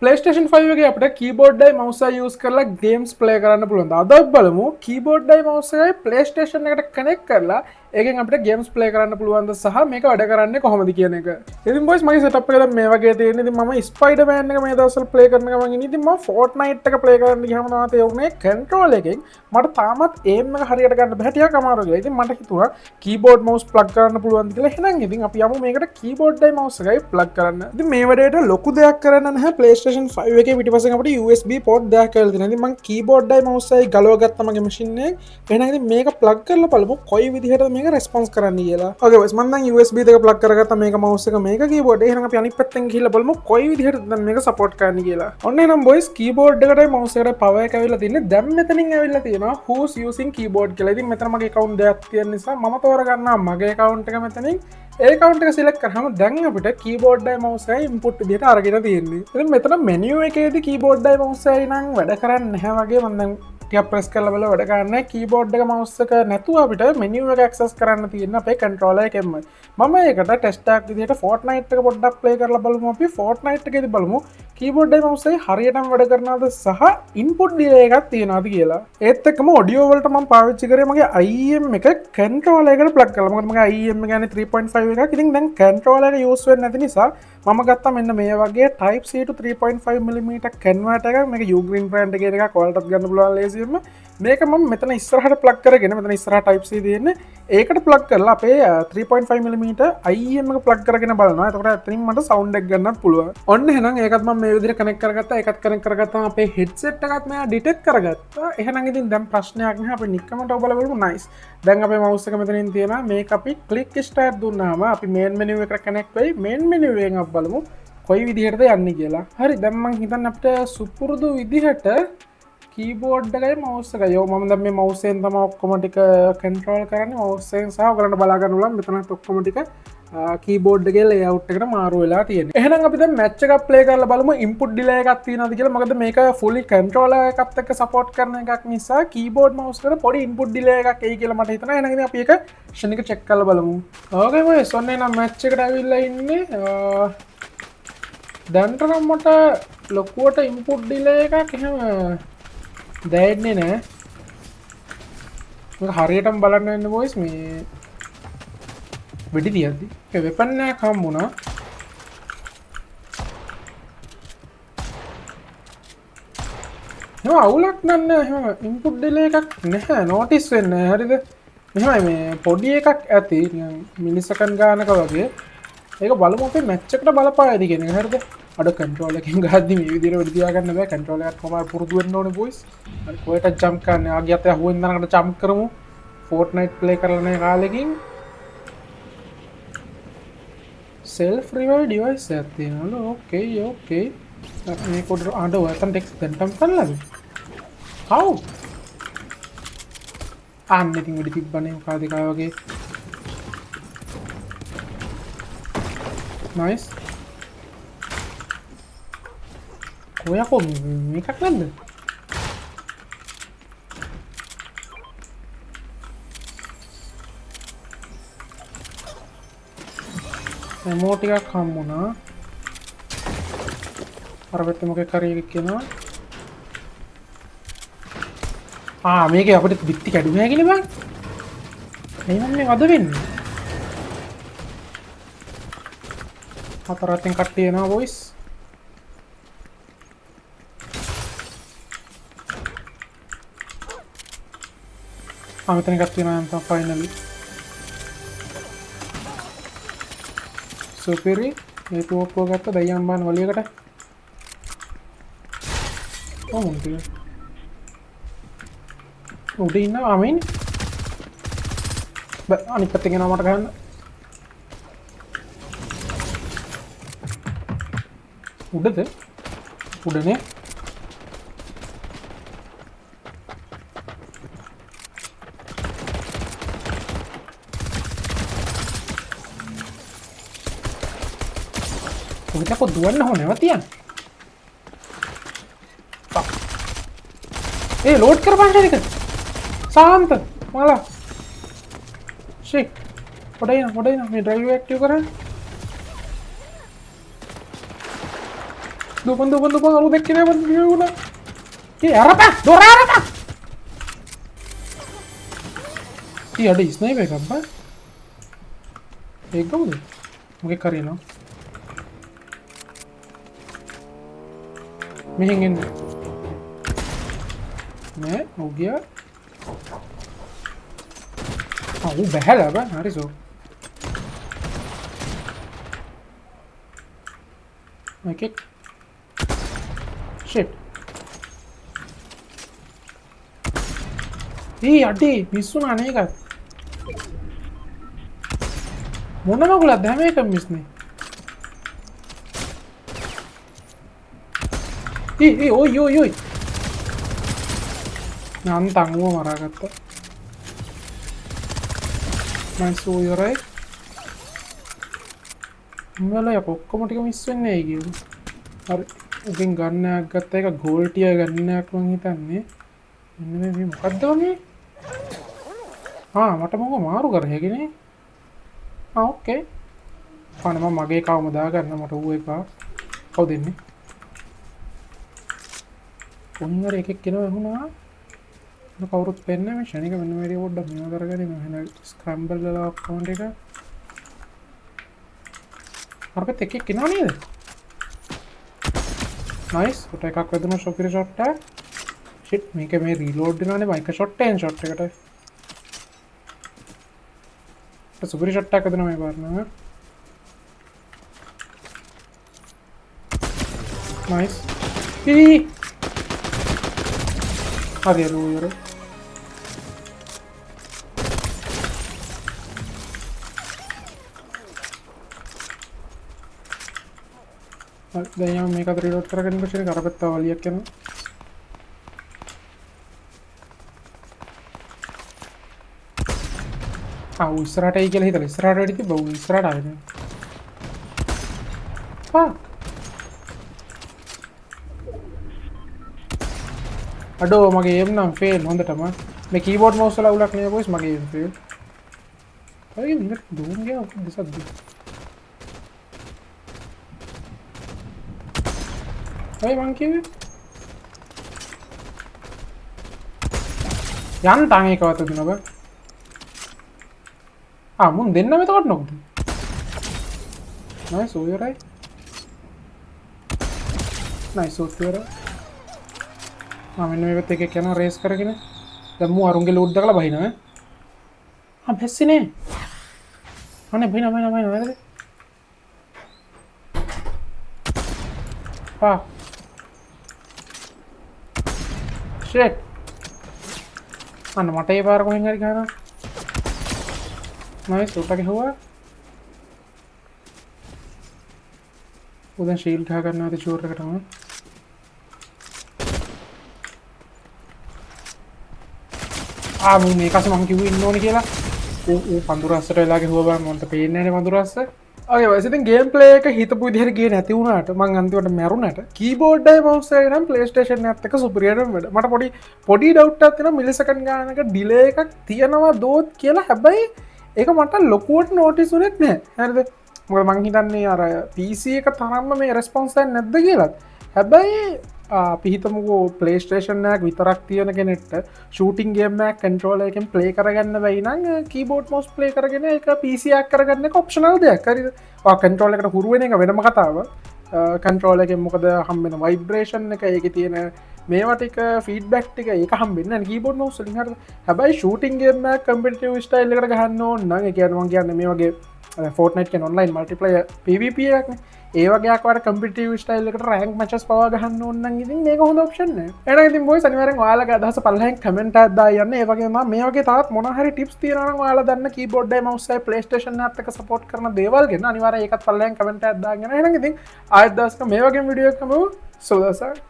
PlayStation 5 එකේ අපිට keyboard එකයි mouse එකයි use කරලා games play කරන්න පුළුවන්. අද බලමු keyboard එකයි mouse එකයි PlayStation එකට connect කරලා ඒකෙන් අපිට games play කරන්න පුළුවන්ද සහ මේක වැඩ කරන්නේ කොහොමද කියන එක. ඉතින් boys මගේ setup එක දැන් මේ වගේ තියෙන. ඉතින් මම Spider-Man එක මේ දවස්වල play කරන ගමන් ඉන්නේ. ඉතින් මම Fortnite එක play කරන්න ගියාම තමයි තේරුනේ control එකෙන් මට තාමත් aim එක හරියට ගන්න බැහැ ටිකක් අමාරු කියලා. ඉතින් මට හිතුණා keyboard mouse plug කරන්න පුළුවන්ද කියලා. එහෙනම් ඉතින් අපි යමු මේකට keyboard එකයි mouse එකයි plug කරන්න. ඉතින් මේ වැඩේට ලොකු දෙයක් කරන්න නැහැ. PlayStation 5 එකේ පිටිපස්සෙන් අපිට USB port දෙකක් කියලා තියෙනවා. ඉතින් මම keyboard එකයි mouse එකයි ගලවගත්තා මගේ machine එකෙන්. එහෙනම් ඉතින් මේක plug කරලා බලමු කොයි විදිහටද මේක response කරන්නේ කියලා. Okay boys මම දැන් USB දෙක plug කරගත්තා මේක mouse එක මේක keyboard එක. එහෙනම් අපි අනිත් පැත්තෙන් ගිහිල්ලා බලමු කොයි විදිහටද දැන් මේක support කරන්නේ කියලා. ඔන්න එහෙනම් boys keyboard එකටයි mouse එකටයි power එක ඇවිල්ලා තින්නේ. දැන් මෙතනින් ඇවිල්ලා තියෙනවා who's using keyboard කියලා. ඉතින් මෙතන මගේ account දෙකක් තියෙන නිසා මම තෝරගන්නවා මගේ account එක මෙතනින්. ඒ account එක select කරාම දැන් අපිට keyboard එකයි mouse එකයි input විදිහට අරගෙන තියෙන්නේ. ඉතින් මෙතන menu එකේදී keyboard එකයි mouse එකයි නම් වැඩ කරන්නේ නැහැ වගේ මම දැන් ටිකක් press කරලා බලලා වැඩ කරන්නේ keyboard එක mouse එක නැතුව අපිට menu එක access කරන්න තියෙන අපේ controller එකෙන්මයි. මම ඒකට test එකක් විදිහට Fortnite එක පොඩ්ඩක් play කරලා බලමු අපි. Fortnite එකේදී බලමු keyboard එකයි mouse එකයි හරියටම වැඩ කරනවද සහ input delay එකක් තියෙනවද කියලා. ඒත් එක්කම audio වලට මම පාවිච්චි කරේ මගේ IEM එක controller එකට plug කරලා. මොකද මගේ IEM එක කියන්නේ 3.5 එකක්. ඉතින් දැන් controller එක use වෙන්නේ නැති නිසා මම ගත්තා මෙන්න මේ වගේ type C to 3.5mm converter එකක්. මේක Ugreen brand එකේ එකක් ඔයාලටත් ගන්න පුළුවන් ලේසියෙන්ම. මේක මම මෙතන ඉස්සරහට plug කරගෙන මෙතන ඉස්සරහ type C තියෙන්නේ. ඒකට plug කරලා අපේ 3.5mm IEM එක plug කරගෙන බලනවා. එතකොට එතනින් මට sound එක ගන්නත් පුළුවන්. ඔන්න එහෙනම් ඒකත් මම මේ විදිහට connect කරගත්තා. ඒකත් connect කරගත්තාම අපේ headset එකත් මෙයා detect කරගත්තා. එහෙනම් ඉතින් දැන් ප්‍රශ්නයක් නැහැ. අපි නිකමට ඔබලා බලමු. nice. දැන් අපේ mouse එක මෙතනින් තියෙනවා. මේක අපි click start දුන්නාම අපි main menu එකට connect වෙයි. main menu එකෙන් අපි බලමු කොයි විදිහටද යන්නේ කියලා. හරි දැන් මම හිතන්නේ අපිට සුපුරුදු විදිහට keyboard එකයි mouse එකයි. ඔව් මම දැන් මේ mouse එකෙන් තමයි ඔක්කොම ටික control කරන්නේ. mouse එකෙන් සහ ඔයගලන්ට බලා ගන්න පුළුවන් මෙතනත් ඔක්කොම ටික keyboard එකේ layout එකට මාරු වෙලා තියෙනවා. එහෙනම් අපි දැන් match එකක් play කරලා බලමු input delay එකක් තියෙනවද කියලා. මොකද මේක fully controller එකත් එක්ක support කරන එකක් නිසා keyboard mouse එකට පොඩි input delay එකක් එයි කියලා මට හිතෙනවා. එහෙනම් ඉතින් අපි ඒක ෂණික check කරලා බලමු. Okay boys ඔන්න එහෙනම් match එකට ඇවිල්ලා ඉන්නේ. දැන්ට නම් මට ලොකුවට input delay එකක් එහෙම දැනෙන්නේ නැහැ. මේක හරියටම බලන්න වෙන්නේ boys මේ වෙඩි තියද්දි ඒ වෙපන් එකක් හම්බුණා. එහෙම අවුලක් නැහැ. එහෙම input delay එකක් නැහැ. notice වෙන්නේ නැහැ. හරිද? මෙහෙමයි මේ පොඩි එකක් ඇති නිකන් මිලිසෙකන්ඩ් ගානක වගේ. ඒක බලමු අපේ මැච් එකට බලපායද කියන එක. හරිද? අඩ කන්ට්‍රෝල් එකෙන් ගහද්දි මේ විදිහට වෙඩි තියා ගන්න බෑ. කන්ට්‍රෝල් එකත් කොහොමද පුරුදු වෙන්න ඕනේ boys. හරි කොහෙට ජම්ප් කරන්නේ? ආගියත් අහුවෙන් දනකට ජම්ප් කරමු. Fortnite play කරලා නැහැ කාලෙකින්. self revive device එකක් තියෙනවලු. okay. මේ පොඩ අඬ වතන් ටෙක්ස් දැන්ටම් කරලාද? how? අන්න ඉතින් වෙඩි තිබ්බනේ මොකද එකා වගේ. nice. කොයකෝ මේකක් නැද්ද? එමෝ ටිකක් හම්බුණා. අර වෙත් මොකක් හරි එකක් කියනවා. මේකේ අපිට බිත්ති කැඩුනේ නැහැ කියලා බං. එහෙනම් මේ වද වෙන්නේ. හතරෙන් කට්ටිය එනවා boys. මෙතන එකක් තියෙනවා නම් finally. සුපිරි මේ තුවක්කුව ගත්ත දයම් බාන වලියකට. කොහොමද? උඩ ඉන්නවා අමින්. අනිත් පැත්තෙන් එනවා මට ගන්න. උඩද? උඩනේ. උඩට කො දුවන්න ඕනේ නැව තියන්න. ලෝඩ් කරපන් ශනික. සාන්ත මලා. ෂික්. පොඩයින මේ ඩ්‍රයිව් ඇක්ටිව් කරන්න. දුපන් අලු දෙක්කනේ වුණා ඒ අරපා දොර අරපා ඊ අඩ ස්නයිපර් එකක් බා ඒක ගමුද මොකෙක් කරේනවා මෙහෙන් එන්න නෑ ඔව් ගියා ඌ බැහැලා බා හරි සෝ Okay. Shit. Hey, Addy, මිස්සුනා නේ එකත්. මොන මගුලක්ද හැම එකම මිස්නේ. ඔයි. නන්තන් ඌව මරාගත්තා. Nice ඔයරයි. උඹලා යක් ඔක්කොම ටික මිස් වෙන්නේ ඇයි කියමු. හරි. උගෙන් ගන්නයක් ගත්ත එක ගෝල් ටිය ගන්නයක් මං හිතන්නේ. මෙන්න මේ මොකද්ද වගේ? මට මොකක් මාරු කරහෙකනේ. ඕකේ. මම මගේ කවම දාගන්න මට ඌ එපා. කවුද එන්නේ? කොහොමද එකෙක් කෙනා වුණා? මම කවුරුත් පෙන්නේ මේ ශනික මෙන්න මේ පොඩ්ඩක් මේව කරගන්නේ මම එහෙනම් ස්ක්‍රැම්බල් වල අකවුන්ට් එක අරකට එකෙක් කෙනා නේද? නයිස්. කොට එකක් වැදුණා ෂොපිරි ෂොට් එක. ෂිට් මේක මේ රීලෝඩ් වෙනවානේ මයික ෂොට් එකෙන් ෂොට් එකට. සුපිරි ෂොට් එකක් වැදුණා මේ පාරන. නයිස්. හරි ලෝයර. දැන් යම මේක අතර රීලෝඩ් කරගෙන ඉන්න කරපත්තා වලියක් යනවා. ඉස්සරහට එයි කියලා හිතලා ඉස්සරහට වැඩි තිබ්බ ඌ ඉස්සරහට ආවේ. අඩෝ මගේ එම් නම් ෆේල් හොඳටම. මේ කීබෝඩ් මවුස් වල අවුලක් නේ බොයිස් මගේ එම් ෆේල්. හරි මිනිත් දුම් ගියා දෙසක් දී. Hey monkey. යන්තන් ඒකවත් දුන්නා බා. මුන් දෙන්නම එතකොට නොකද? නයිස් ඔයරයි. නයිස් ඔයරයි. මෙන්න මේ පැත්තේ එකක් යනවා රේස් කරගෙන. දැන් මු අරුන්ගේ ලෝඩ් දාලා බහිනවා ඈ. බැස්සිනේ. අනේ බහිනවා නේද? Shit. මට ඒ පාර කොහෙන් හරි ගහනවා. නයිස් උටක හුවා. උදන් ෂීල්ඩ් ගහ ගන්නවාද ෂෝර් එකටම. මම මේකස මම කිව්වේ ඉන්න ඕනේ කියලා. ඌ පඳුරස්සට වෙලා ගහුවා බං මන්ට පේන්නේ නැහැ පඳුරස්ස. ඔය ඉතින් ගේම් ප්ලේ එක හිතපු විදිහට ගියේ නැති වුණාට මං අන්තිමට මැරුණාට කීබෝඩ් එකයි මවුස් එකයි නම් PlayStation එකත් එක්ක සුපිරියරම වැඩ. මට පොඩි ඩවුට් එකක් තියෙනවා මිලිසෙකන්ඩ් ගානක ඩිලේ එකක් තියෙනවා දෝත් කියලා. හැබැයි ඒක මට ලොකුවට නෝටිස් වුණෙත් නැහැ. හරිද? මොකද මං හිතන්නේ අර PC එක තරම්ම මේ රෙස්පොන්ස් එක නැද්ද කියලාත්. හැබැයි පිහිතමුකෝ PlayStation එකක් විතරක් තියෙන කෙනෙක්ට shooting game එකක් controller එකෙන් play කරගන්න බැයි නම් keyboard mouse play කරගෙන ඒක PC එකක් කරගන්න එක optional දෙයක්. හරිද? controller එකට හුරු වෙන එක වෙනම කතාව. controller එකෙන් මොකද හම්බෙන vibration එක ඒකේ තියෙන මේවා ටික feedback ටික ඒක හම්බෙන්නේ නැහැ keyboard mouse වලින්. හරිද? හැබැයි shooting game එකක් competitive style එකකට ගහන්න ඕන නම් ඒ කියන්නේ මම කියන්නේ මේ වගේ Fortnite කියන online multiplayer PvP එකක්නේ. ඒ වගේ ආකාර කම්පිටිටිව් ස්ටයිල් එකට රෑන්ක් මැචස් පවා ගහන්න ඕන නම් ඉතින් මේක හොඳ ඔප්ෂන් නේ. එහෙනම් ඉතින් බොයිස් අනිවාර්යෙන් ඔයාලගේ අදහස පල්ලෙහෙන් කමෙන්ට් එකක් දාලා යන්න. ඒ වගේම මේ වගේ තවත් මොන හරි ටිප්ස් තියෙනවා නම් ඔයාලා දන්න කීබෝඩ් එකයි මවුස් එකයි PlayStation එකත් එක්ක සපෝට් කරන දේවල් ගැන අනිවාර්යෙන් ඒකත් පල්ලෙහෙන් කමෙන්ට් එකක් දාගෙන. එහෙනම් ඉතින් ආයෙත් දවසක මේ වගේ වීඩියෝ එකක් හමු. සුබ දවසක්.